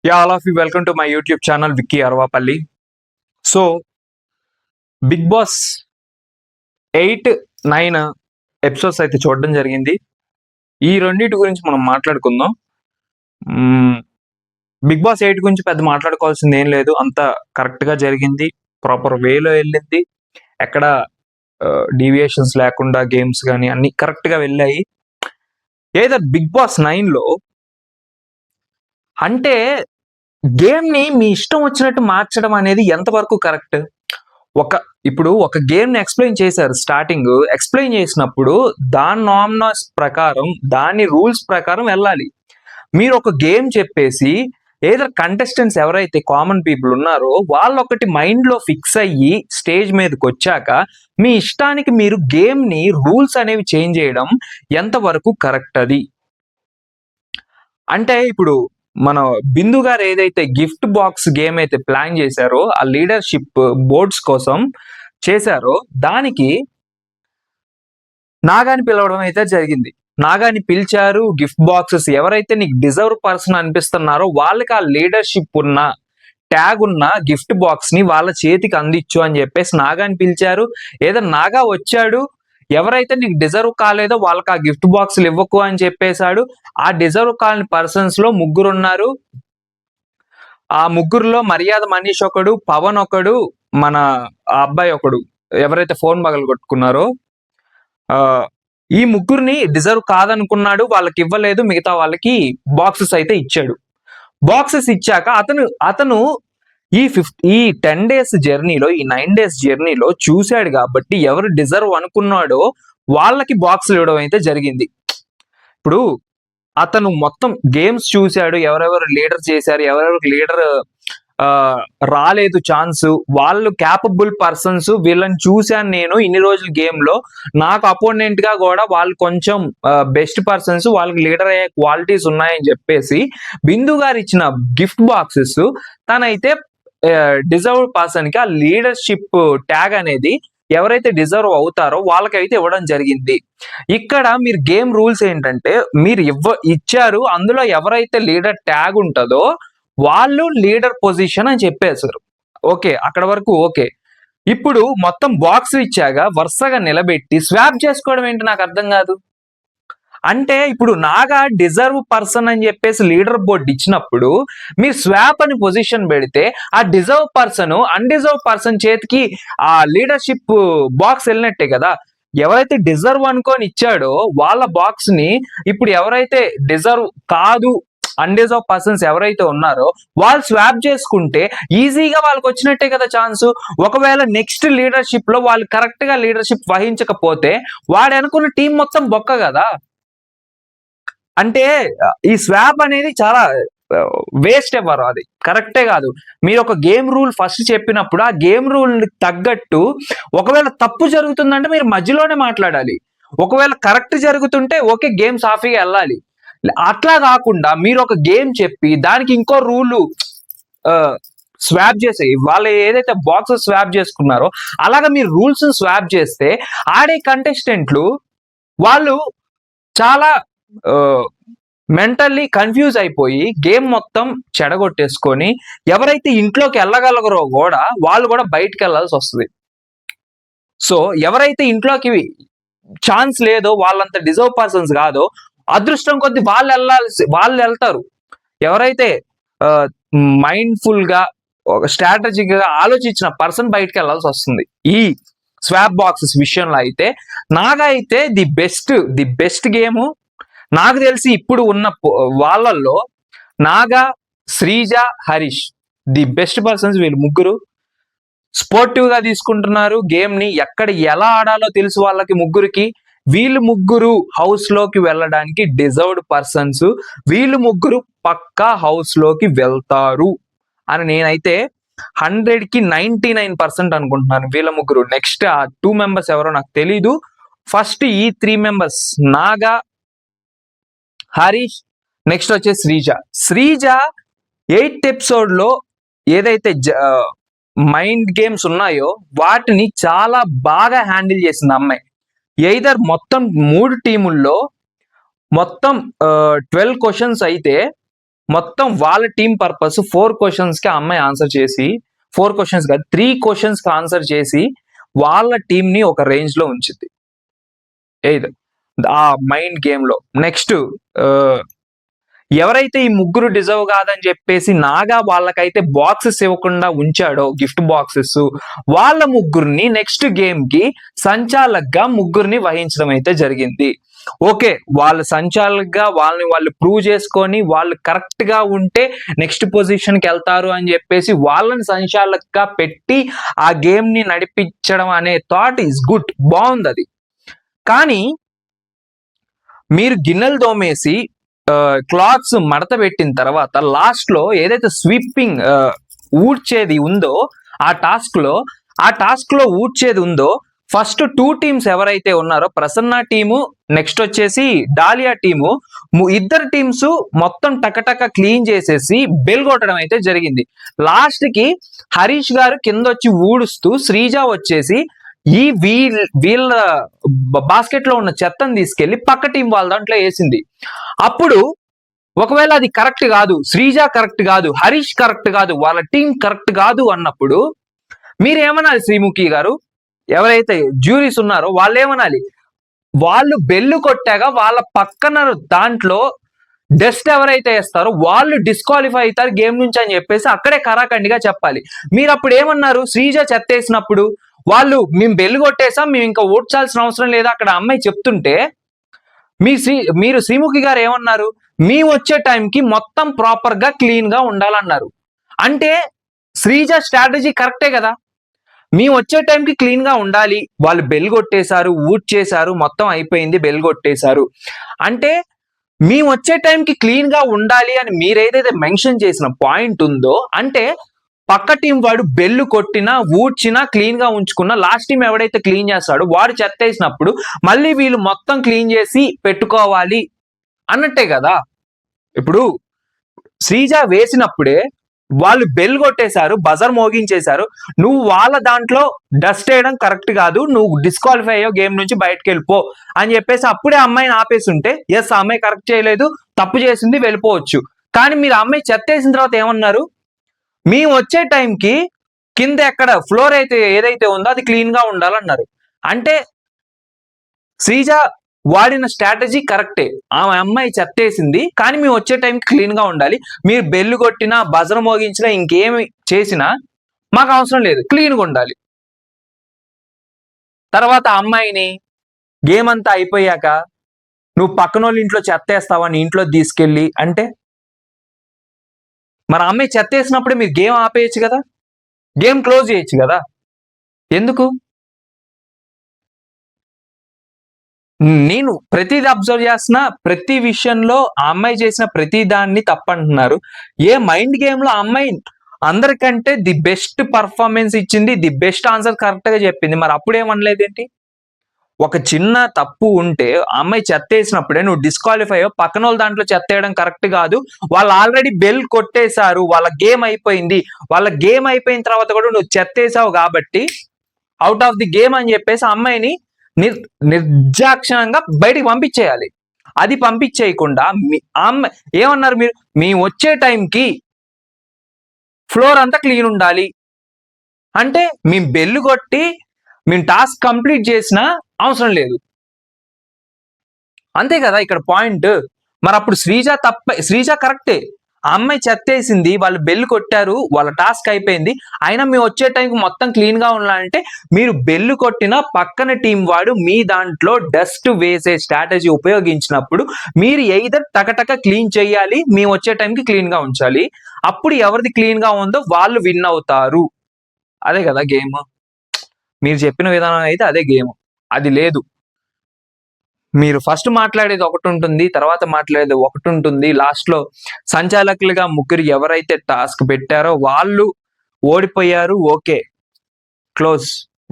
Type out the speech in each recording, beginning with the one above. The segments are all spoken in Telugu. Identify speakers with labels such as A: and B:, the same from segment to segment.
A: Yeah, all of you, welcome to my YouTube channel, Vicky Arvapalli. So, big boss 8, 9 episodes అయితే చూడడం జరిగింది. ఈ రెండిటి గురించి మనం మాట్లాడుకుందాం. బిగ్ బాస్ 8 గురించి పెద్ద మాట్లాడుకోవాల్సింది ఏం లేదు. అంతా కరెక్ట్‌గా జరిగింది. ప్రాపర్ వేలో ఎళ్ళింది. ఎక్కడ డీవియేషన్స్ లేకుండా గేమ్స్ గాని అన్నీ కరెక్ట్‌గా వెళ్ళాయి. ఏదో బిగ్ బాస్ 9లో అంటే గేమ్‌ని మీ ఇష్టం వచ్చినట్టు మార్చడం అనేది ఎంతవరకు కరెక్ట్? ఇప్పుడు ఒక గేమ్‌ని ఎక్స్‌ప్లెయిన్ చేశారు స్టార్టింగ్. ఎక్స్‌ప్లెయిన్ చేసినప్పుడు దాని నార్మ్స్ ప్రకారం, దాని రూల్స్ ప్రకారం వెళ్ళాలి. మీరు ఒక గేమ్ చెప్పేసి ఎయిదర్ కంటెస్టెంట్స్ ఎవరైతే కామన్ పీపుల్ ఉన్నారో వాళ్ళొకటి మైండ్‌లో ఫిక్స్ అయ్యి స్టేజ్ మీదకొచ్చాక మీ ఇష్టానికి మీరు గేమ్‌ని రూల్స్ అనేవి చేంజ్ చేయడం ఎంతవరకు కరెక్ట్ అది? అంటే ఇప్పుడు మన బిందు గారు ఏదైతే గిఫ్ట్ బాక్స్ గేమ్ అయితే ప్లాన్ చేశారో ఆ లీడర్‌షిప్ బోర్డ్స్ కోసం చేశారో దానికి నాగాని పిలవడం అయితే జరిగింది. నాగాని పిలిచారు. గిఫ్ట్ బాక్సెస్ ఎవరైతే నీకు డిజర్వ్ పర్సన్ అనిపిస్తున్నారో వాళ్ళకి ఆ లీడర్‌షిప్ ఉన్న ట్యాగ్ ఉన్న గిఫ్ట్ బాక్స్ ని వాళ్ళ చేతికి అందించు అని చెప్పేసి నాగాని పిలిచారు. ఏదో నాగా వచ్చాడు. ఎవరైతే నీకు డిజర్వ్ కాలేదో వాళ్ళకి ఆ గిఫ్ట్ బాక్స్‌లు ఇవ్వకు అని చెప్పేసాడు. ఆ డిజర్వ్ కాని పర్సన్స్ లో ముగ్గురున్నారు. ఆ ముగ్గురులో మర్యాద మనీష్ ఒకడు, పవన్ ఒకడు, మన ఆ అబ్బాయి ఒకడు. ఎవరైతే ఫోన్ పగలగొట్టుకున్నారో ఈ ముగ్గురిని డిజర్వ్ కాదనుకున్నాడు. వాళ్ళకి ఇవ్వలేదు. మిగతా వాళ్ళకి బాక్సెస్ అయితే ఇచ్చాడు. బాక్సెస్ ఇచ్చాక అతను ఈ 10 డేస్ జర్నీలో, ఈ 9 డేస్ జర్నీలో చూశాడు కాబట్టి ఎవరు డిజర్వ్ అనుకున్నాడో వాళ్ళకి బాక్సులు ఇవ్వడం అయితే జరిగింది. ఇప్పుడు అతను మొత్తం గేమ్స్ చూశాడు. ఎవరెవరు లీడర్ చేశారు, ఎవరెవరికి లీడర్ రాలేదు ఛాన్స్, వాళ్ళు క్యాపబుల్ పర్సన్స్, వీళ్ళని చూశాను నేను ఇన్ని రోజులు గేమ్ లో. నాకు అపోనెంట్ గా కూడా వాళ్ళు కొంచెం బెస్ట్ పర్సన్స్, వాళ్ళకి లీడర్ అయ్యే క్వాలిటీస్ ఉన్నాయని చెప్పేసి బిందు గారు ఇచ్చిన గిఫ్ట్ బాక్సెస్ తనైతే డిజర్వ్ పర్సన్ కి ఆ లీడర్షిప్ ట్యాగ్ అనేది ఎవరైతే డిజర్వ్ అవుతారో వాళ్ళకైతే ఇవ్వడం జరిగింది. ఇక్కడ మీరు గేమ్ రూల్స్ ఏంటంటే మీరు ఇచ్చారు, అందులో ఎవరైతే లీడర్ ట్యాగ్ ఉంటుందో వాళ్ళు లీడర్ పొజిషన్ అని చెప్పేశారు. ఓకే, అక్కడ వరకు ఓకే. ఇప్పుడు మొత్తం బాక్స్ ఇచ్చాక వరుసగా నిలబెట్టి స్వాప్ చేసుకోవడం ఏంటి నాకు అర్థం కాదు. అంటే ఇప్పుడు నాగా డిజర్వ్ పర్సన్ అని చెప్పేసి లీడర్ బోర్డ్ ఇచ్చినప్పుడు మీరు స్వాప్ అని పొజిషన్ పెడితే ఆ డిజర్వ్ పర్సన్ అన్డిజర్వ్ పర్సన్ చేతికి ఆ లీడర్షిప్ బాక్స్ వెళ్ళినట్టే కదా. ఎవరైతే డిజర్వ్ అనుకొని ఇచ్చాడో వాళ్ళ బాక్స్ ని ఇప్పుడు ఎవరైతే డిజర్వ్ కాదు, అన్డిజర్వ్ పర్సన్స్ ఎవరైతే ఉన్నారో వాళ్ళు స్వాప్ చేసుకుంటే ఈజీగా వాళ్ళకి వచ్చినట్టే కదా ఛాన్స్. ఒకవేళ నెక్స్ట్ లీడర్షిప్ లో వాళ్ళు కరెక్ట్ గా లీడర్షిప్ వహించకపోతే వాడు అనుకున్న టీం మొత్తం బొక్క కదా. అంటే ఈ స్వాప్ అనేది చాలా వేస్ట్ ఎవ్వరు, అది కరెక్టే కాదు. మీరు ఒక గేమ్ రూల్ ఫస్ట్ చెప్పినప్పుడు ఆ గేమ్ రూల్ తగ్గట్టు ఒకవేళ తప్పు జరుగుతుందంటే మీరు మధ్యలోనే మాట్లాడాలి. ఒకవేళ కరెక్ట్ జరుగుతుంటే ఓకే, గేమ్ సాఫీగా వెళ్ళాలి. అట్లా కాకుండా మీరు ఒక గేమ్ చెప్పి దానికి ఇంకో రూల్ స్వాప్ చేసే వాళ్ళు ఏదైతే బాక్సెస్ స్వాప్ చేసుకున్నారో అలాగా మీరు రూల్స్ స్వాప్ చేస్తే ఆడే కంటెస్టెంట్లు వాళ్ళు చాలా మెంటల్లీ కన్ఫ్యూజ్ అయిపోయి గేమ్ మొత్తం చెడగొట్టేసుకొని ఎవరైతే ఇంట్లోకి వెళ్ళగలగరో కూడా వాళ్ళు కూడా బయటకు వెళ్ళాల్సి వస్తుంది. సో ఎవరైతే ఇంట్లోకి ఛాన్స్ లేదో, వాళ్ళంత డిజర్వ్ పర్సన్స్ కాదో, అదృష్టం కొద్ది వాళ్ళు వెళ్తారు. ఎవరైతే మైండ్ఫుల్ గా ఒక స్ట్రాటజిక్ గా ఆలోచించిన పర్సన్ బయటకు వెళ్ళాల్సి వస్తుంది. ఈ స్వాప్ బాక్సెస్ విషయంలో అయితే నాగా అయితే ది బెస్ట్ గేమ్ నాకు తెలిసి ఇప్పుడు ఉన్న వాళ్ళల్లో Naga, Sreeja, Harish the best persons. వీళ్ళు ముగ్గురు స్పోర్టివ్ గా తీసుకుంటున్నారు గేమ్ ని. ఎక్కడ ఎలా ఆడాలో తెలుసు వాళ్ళకి ముగ్గురికి. వీళ్ళు ముగ్గురు హౌస్ లోకి వెళ్ళడానికి డిజర్వ్డ్ పర్సన్స్. వీళ్ళు ముగ్గురు పక్కా హౌస్ లోకి వెళ్తారు అని నేనైతే 100కి 99% అనుకుంటున్నాను. వీళ్ళ ముగ్గురు నెక్స్ట్ ఆ 2 మెంబర్స్ ఎవరో నాకు తెలీదు. ఫస్ట్ ఈ 3 మెంబర్స్ నాగా, హరీష్, నెక్స్ట్ వచ్చే శ్రీజ 8th ఎపిసోడ్ లో ఏదైతే మైండ్ గేమ్స్ ఉన్నాయో వాటిని చాలా బాగా హ్యాండిల్ చేసింది అమ్మాయి. ఎయిదర్ మొత్తం 3 టీముల్లో మొత్తం 12 క్వశ్చన్స్ అయితే మొత్తం వాళ్ళ టీం పర్పస్ 4 క్వశ్చన్స్ కి ఆ అమ్మాయి ఆన్సర్ చేసి 4 క్వశ్చన్స్ కాదు 3 క్వశ్చన్స్ కి ఆన్సర్ చేసి వాళ్ళ టీం ని ఒక రేంజ్ లో ఉంచింది ఏది ఆ మైండ్ గేమ్ లో. నెక్స్ట్ ఎవరైతే ఈ ముగ్గురు డిజర్వ్ కాదని చెప్పేసి నాగా వాళ్ళకైతే బాక్సెస్ ఇవ్వకుండా ఉంచాడో గిఫ్ట్ బాక్సెస్, వాళ్ళ ముగ్గురిని నెక్స్ట్ గేమ్ కి సంచాలకుగా ముగ్గురిని వహించడం అయితే జరిగింది. ఓకే, వాళ్ళ సంచాలకుగా వాళ్ళని వాళ్ళు ప్రూవ్ చేసుకొని వాళ్ళు కరెక్ట్ గా ఉంటే నెక్స్ట్ పొజిషన్ కి వెళ్తారు అని చెప్పేసి వాళ్ళని సంచాలకుగా పెట్టి ఆ గేమ్ ని నడిపించడం అనే థాట్ ఈస్ గుడ్, బాగుంది అది. కానీ మీరు గిన్నెలు దోమేసి క్లాత్స్ మడత పెట్టిన తర్వాత లాస్ట్ లో ఏదైతే స్వీపింగ్ ఊడ్చేది ఉందో ఆ టాస్క్ లో ఊడ్చేది ఉందో ఫస్ట్ 2 టీమ్స్ ఎవరైతే ఉన్నారో ప్రసన్న టీము నెక్స్ట్ వచ్చేసి డాలియా టీము, ఇద్దరు టీమ్స్ మొత్తం టకటక క్లీన్ చేసేసి బెల్ కొట్టడం అయితే జరిగింది. లాస్ట్ కి హరీష్ గారు కింద వచ్చి ఊడుస్తూ శ్రీజ వచ్చేసి ఈ వీళ్ళ బాస్కెట్ లో ఉన్న చెత్తను తీసుకెళ్లి పక్క టీం వాళ్ళ దాంట్లో వేసింది. అప్పుడు ఒకవేళ అది కరెక్ట్ కాదు, శ్రీజ కరెక్ట్ కాదు, హరీష్ కరెక్ట్ కాదు, వాళ్ళ టీం కరెక్ట్ కాదు అన్నప్పుడు మీరేమనాలి శ్రీముఖి గారు? ఎవరైతే జ్యూరీస్ ఉన్నారో వాళ్ళు ఏమనాలి? వాళ్ళు బెల్లు కొట్టాక వాళ్ళ పక్కన దాంట్లో డస్ట్ ఎవరైతే వేస్తారో వాళ్ళు డిస్క్వాలిఫై అవుతారు గేమ్ నుంచి అని చెప్పేసి అక్కడే కరాఖండిగా చెప్పాలి. మీరు అప్పుడు ఏమన్నారు? శ్రీజ చెత్తేసినప్పుడు వాళ్ళు మేము బెల్లు కొట్టేసాం, మేము ఇంకా ఓడ్చాల్సిన అవసరం లేదా అక్కడ అమ్మాయి చెప్తుంటే మీరు శ్రీముఖి గారు ఏమన్నారు? మేము వచ్చే టైంకి మొత్తం ప్రాపర్ గా క్లీన్ గా ఉండాలన్నారు. అంటే శ్రీజ స్ట్రాటజీ కరెక్టే కదా, మేము వచ్చే టైంకి క్లీన్ గా ఉండాలి, వాళ్ళు బెల్ కొట్టేశారు, ఊడ్ చేశారు, మొత్తం అయిపోయింది, బెల్ కొట్టేశారు అంటే మేము వచ్చే టైంకి క్లీన్ గా ఉండాలి అని మీరు ఏదైతే మెన్షన్ చేసిన పాయింట్ ఉందో అంటే పక్క టీం వాడు బెల్లు కొట్టినా ఊడ్చినా క్లీన్ గా ఉంచుకున్నా లాస్ట్ టీం ఎవడైతే క్లీన్ చేస్తాడో వాడు చెత్తేసినప్పుడు మళ్ళీ వీళ్ళు మొత్తం క్లీన్ చేసి పెట్టుకోవాలి అన్నట్టే కదా. ఇప్పుడు శ్రీజ వేసినప్పుడే వాళ్ళు బెల్ కొట్టేశారు, బజర్ మోగించేశారు, నువ్వు వాళ్ళ దాంట్లో డస్ట్ వేయడం కరెక్ట్ కాదు, నువ్వు డిస్క్వాలిఫై అయ్యో గేమ్ నుంచి బయటకు వెళ్ళిపో అని చెప్పేసి అప్పుడే అమ్మాయిని ఆపేస్తుంటే ఎస్ అమ్మాయి కరెక్ట్ చేయలేదు, తప్పు చేసింది, వెళ్ళిపోవచ్చు. కానీ మీరు అమ్మాయి చెత్తేసిన తర్వాత ఏమన్నారు? మేము వచ్చే టైంకి కింద ఎక్కడ ఫ్లోర్ అయితే ఏదైతే ఉందో అది క్లీన్ గా ఉండాలన్నారు. అంటే శ్రీజ వాడిన స్ట్రాటజీ కరెక్టే, ఆమె అమ్మాయి చెత్తేసింది కానీ మేము వచ్చే టైంకి క్లీన్ గా ఉండాలి, మీరు బెల్లు కొట్టినా బజర్ మోగించినా ఇంకేమి చేసినా మాకు అవసరం లేదు, క్లీన్గా ఉండాలి. తర్వాత అమ్మాయిని గేమ్ అంతా అయిపోయాక నువ్వు పక్కన వాళ్ళ ఇంట్లో చెత్తేస్తావా నీ ఇంట్లో తీసుకెళ్ళి అంటే మరి అమ్మాయి చెత్తేసినప్పుడే మీరు గేమ్ ఆపేయచ్చు కదా, గేమ్ క్లోజ్ చేయొచ్చు కదా, ఎందుకు? నేను ప్రతిది అబ్జర్వ్ చేస్తున్నా, ప్రతి విషయంలో ఆ అమ్మాయి చేసిన ప్రతి దాన్ని తప్పంటున్నారు. ఏ మైండ్ గేమ్ లో అమ్మాయి అందరికంటే ది బెస్ట్ పర్ఫార్మెన్స్ ఇచ్చింది, ది బెస్ట్ ఆన్సర్ కరెక్ట్ గా చెప్పింది, మరి అప్పుడేమనలేదేంటి? ఒక చిన్న తప్పు ఉంటే అమ్మాయి చెత్తేసినప్పుడే నువ్వు డిస్క్వాలిఫై అయ్యో, పక్కన వాళ్ళ దాంట్లో చెత్తేయడం కరెక్ట్ కాదు, వాళ్ళు ఆల్రెడీ బెల్ కొట్టేశారు, వాళ్ళ గేమ్ అయిపోయింది, వాళ్ళ గేమ్ అయిపోయిన తర్వాత కూడా నువ్వు చెత్తేసావు కాబట్టి అవుట్ ఆఫ్ ది గేమ్ అని చెప్పేసి అమ్మాయిని నిర్దాక్షిణ్యంగా బయటికి పంపించేయాలి. అది పంపించేయకుండా అమ్మాయి ఏమన్నారు? మీరు మేము వచ్చే టైంకి ఫ్లోర్ అంతా క్లీన్ ఉండాలి అంటే మేము బెల్లు కొట్టి మేము టాస్క్ కంప్లీట్ చేసినా అవసరం లేదు, అంతే కదా ఇక్కడ పాయింట్. మరి అప్పుడు శ్రీజ కరెక్టే, ఆ అమ్మాయి చెత్తేసింది, వాళ్ళు బెల్ కొట్టారు, వాళ్ళ టాస్క్ అయిపోయింది, అయినా మేము వచ్చే టైంకి మొత్తం క్లీన్ గా ఉండాలంటే మీరు బెల్లు కొట్టిన పక్కన టీం వాడు మీ దాంట్లో డస్ట్ వేసే స్ట్రాటజీ ఉపయోగించినప్పుడు మీరు ఎయిదర్ టకటక క్లీన్ చేయాలి, మేము వచ్చే టైంకి క్లీన్ గా ఉంచాలి, అప్పుడు ఎవరిది క్లీన్ గా ఉందో వాళ్ళు విన్ అవుతారు. అదే కదా గేమ్, మీరు చెప్పిన విధానం అయితే అదే గేమ్. అది లేదు, మీరు ఫస్ట్ మాట్లాడేది ఒకటి ఉంటుంది, తర్వాత మాట్లాడేది ఒకటి ఉంటుంది, లాస్ట్ లో సంచాలకులుగా ముగ్గురు ఎవరైతే టాస్క్ పెట్టారో వాళ్ళు ఓడిపోయారు, ఓకే క్లోజ్,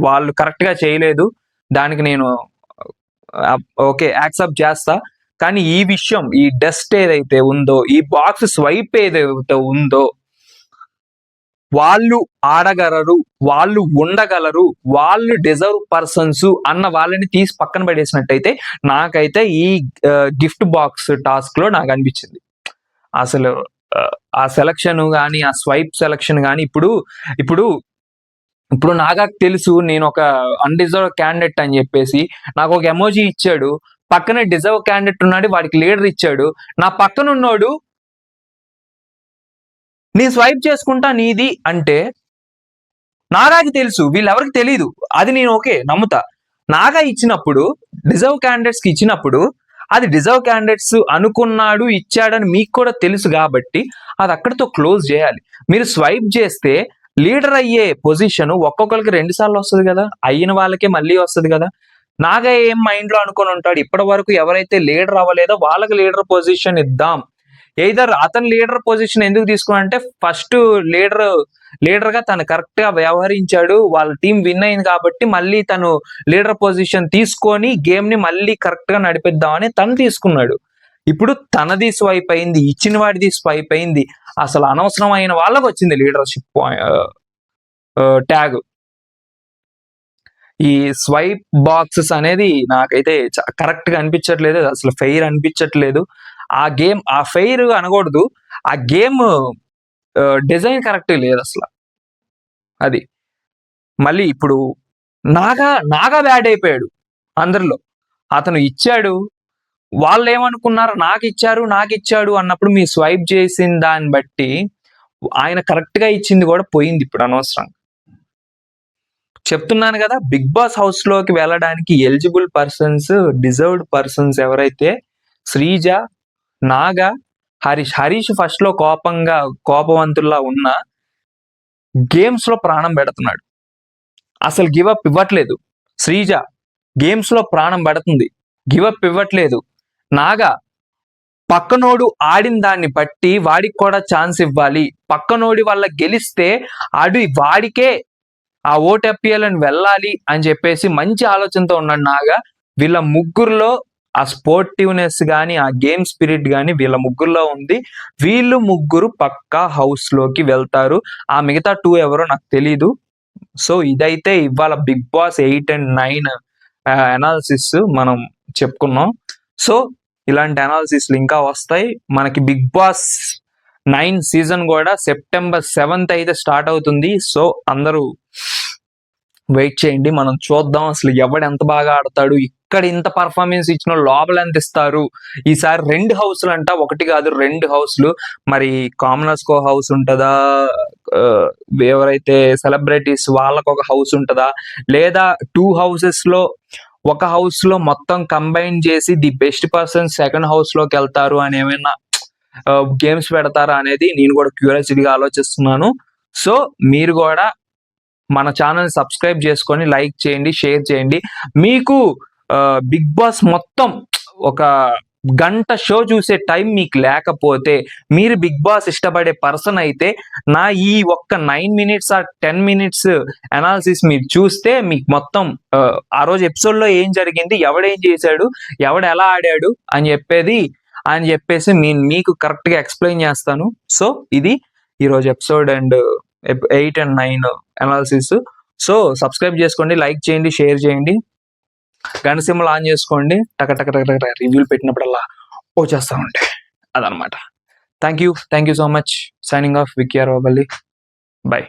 A: వాళ్ళు కరెక్ట్ గా చేయలేదు, దానికి నేను ఓకే యాక్సెప్ట్ చేస్తా. కానీ ఈ విషయం, ఈ డస్ట్ ఏదైతే ఉందో, ఈ బాక్స్ స్వైప్ ఏదైతే ఉందో, వాళ్ళు ఆడగలరు, వాళ్ళు ఉండగలరు, వాళ్ళు డిజర్వ్ పర్సన్స్ అన్న వాళ్ళని తీసి పక్కన పడేసినట్టయితే నాకైతే ఈ గిఫ్ట్ బాక్స్ టాస్క్ లో నాకు అనిపించింది అసలు ఆ సెలక్షన్ గాని, ఆ స్వైప్ సెలక్షన్ గాని ఇప్పుడు ఇప్పుడు ఇప్పుడు నాగాకు తెలుసు నేను ఒక అన్‌డిజర్వ్డ్ క్యాండిడేట్ అని చెప్పేసి నాకు ఒక ఎమోజి ఇచ్చాడు. పక్కనే డిజర్వ్ క్యాండిడేట్ ఉన్నాడు. వాడికి లీడర్ ఇచ్చాడు. నా పక్కన ఉన్నోడు నేను స్వైప్ చేసుకుంటా నీది అంటే నాగాకి తెలుసు. వీళ్ళెవరికి తెలీదు. అది నేను ఓకే నమ్ముతా. నాగా ఇచ్చినప్పుడు డిజర్వ్ క్యాండిడేట్స్ కి ఇచ్చినప్పుడు అది డిజర్వ్ క్యాండిడేట్స్ అనుకున్నాడు ఇచ్చాడని మీకు కూడా తెలుసు కాబట్టి అది అక్కడితో క్లోజ్ చేయాలి. మీరు స్వైప్ చేస్తే లీడర్ అయ్యే పొజిషన్ ఒక్కొక్కరికి 2 సార్లు వస్తది కదా! అయిన వాళ్ళకే మళ్ళీ వస్తది కదా! నాగా ఏం మైండ్ లో అనుకొని ఉంటాడు ఇప్పటి వరకు ఎవరైతే లీడర్ అవ్వలేదో వాళ్ళకి లీడర్ పొజిషన్ ఇద్దాం. ఎయిదర్ అతను లీడర్ పొజిషన్ ఎందుకు తీసుకున్నాడంటే ఫస్ట్ లీడర్ గా తను కరెక్ట్ గా వ్యవహరించాడు. వాళ్ళ టీం విన్ అయింది కాబట్టి మళ్ళీ తను లీడర్ పొజిషన్ తీసుకొని గేమ్ ని మళ్ళీ కరెక్ట్ గా నడిపిద్దామని తను తీసుకున్నాడు. ఇప్పుడు తనది స్వైప్ అయింది, ఇచ్చిన వాడిది స్వైప్ అయింది. అసలు అనవసరమైన వాళ్ళకి వచ్చింది లీడర్షిప్ ట్యాగ్. ఈ స్వైప్ బాక్సెస్ అనేది నాకైతే కరెక్ట్ గా అనిపించట్లేదు. అసలు ఫెయిర్ అనిపించట్లేదు. ఆ గేమ్ ఆ ఫెయిర్ అనకూడదు. ఆ గేమ్ డిజైన్ కరెక్ట్ లేదు అసలు. అది మళ్ళీ ఇప్పుడు నాగా బ్యాడ్ అయిపోయాడు అందరిలో. అతను ఇచ్చాడు. వాళ్ళు ఏమనుకున్నారు నాకిచ్చాడు అన్నప్పుడు మీ స్వైప్ చేసిన దాన్ని బట్టి ఆయన కరెక్ట్ గా ఇచ్చింది కూడా పోయింది ఇప్పుడు అనవసరం. చెప్తున్నాను కదా బిగ్ బాస్ హౌస్ లోకి వెళ్ళడానికి ఎలిజిబుల్ పర్సన్స్ డిజర్వ్డ్ పర్సన్స్ ఎవరైతే శ్రీజ, నాగా, హరీష్ ఫస్ట్ లో కోపవంతుల్లా ఉన్న గేమ్స్ లో ప్రాణం పెడుతున్నాడు. అసలు గివ్ అప్ ఇవ్వట్లేదు. శ్రీజ గేమ్స్ లో ప్రాణం పెడుతుంది, గివ్ అప్ ఇవ్వట్లేదు. నాగా పక్కనోడు ఆడిన దాన్ని బట్టి వాడికి కూడా ఛాన్స్ ఇవ్వాలి. పక్కనోడి వల్ల గెలిస్తే వాడికే ఆ ఓటెప్పియాలని వెళ్ళాలి అని చెప్పేసి మంచి ఆలోచనతో ఉన్నాడు నాగా. వీళ్ళ ముగ్గురులో ఆ స్పోర్టివ్నెస్ గాని ఆ గేమ్ స్పిరిట్ గాని వీళ్ళ ముగ్గురులో ఉంది. వీళ్ళు ముగ్గురు పక్కా హౌస్ లోకి వెళ్తారు. ఆ మిగతా 2 ఎవరో నాకు తెలీదు. సో ఇదైతే ఇవాళ బిగ్ బాస్ 8 and 9 అనాలిసిస్ మనం చెప్పుకున్నాం. సో ఇలాంటి అనాలిసిస్లు ఇంకా వస్తాయి. మనకి బిగ్ బాస్ 9 సీజన్ కూడా September 7th అయితే స్టార్ట్ అవుతుంది. సో అందరూ వెయిట్ చేయండి. మనం చూద్దాం అసలు ఎవడు ఎంత బాగా ఆడతాడు. ఇక్కడ ఇంత పర్ఫార్మెన్స్ ఇచ్చిన లోపల ఎంత ఇస్తారు. ఈసారి 2 హౌస్లు అంట, 1 కాదు 2 హౌస్లు. మరి కామనర్స్ కో హౌస్ ఉంటుందా, ఎవరైతే సెలబ్రిటీస్ వాళ్ళకు ఒక హౌస్ ఉంటుందా, లేదా 2 హౌసెస్ లో ఒక హౌస్ లో మొత్తం కంబైన్ చేసి the best person second house లోకి వెళ్తారు అని ఏమైనా గేమ్స్ పెడతారా అనేది నేను కూడా క్యూరియాసిటీగా ఆలోచిస్తున్నాను. సో మీరు కూడా మన ఛానల్ సబ్స్క్రైబ్ చేసుకొని లైక్ చేయండి, షేర్ చేయండి. మీకు బిగ్ బాస్ మొత్తం ఒక గంట షో చూసే టైం మీకు లేకపోతే మీరు బిగ్ బాస్ ఇష్టపడే పర్సన్ అయితే నా ఈ ఒక్క 9 minutes ఆర్ 10 minutes అనాలిసిస్ మీరు చూస్తే మీకు మొత్తం ఆ రోజు ఎపిసోడ్ లో ఏం జరిగింది, ఎవడేం చేశాడు, ఎవడు ఎలా ఆడాడు అని చెప్పేసి మీకు కరెక్ట్ గా ఎక్స్ప్లెయిన్ చేస్తాను. సో ఇది ఈరోజు episode and 8 and 9 analysis. So subscribe చేసుకోండి, లైక్ చేయండి, షేర్ చేయండి, గంట సింబల్ ఆన్ చేసుకోండి. టక రివ్యూలు పెట్టినప్పుడల్లా వచ్చేస్తా ఉంటాయి. అదనమాట. Thank you so much. Signing off Vicky R Baballi. By.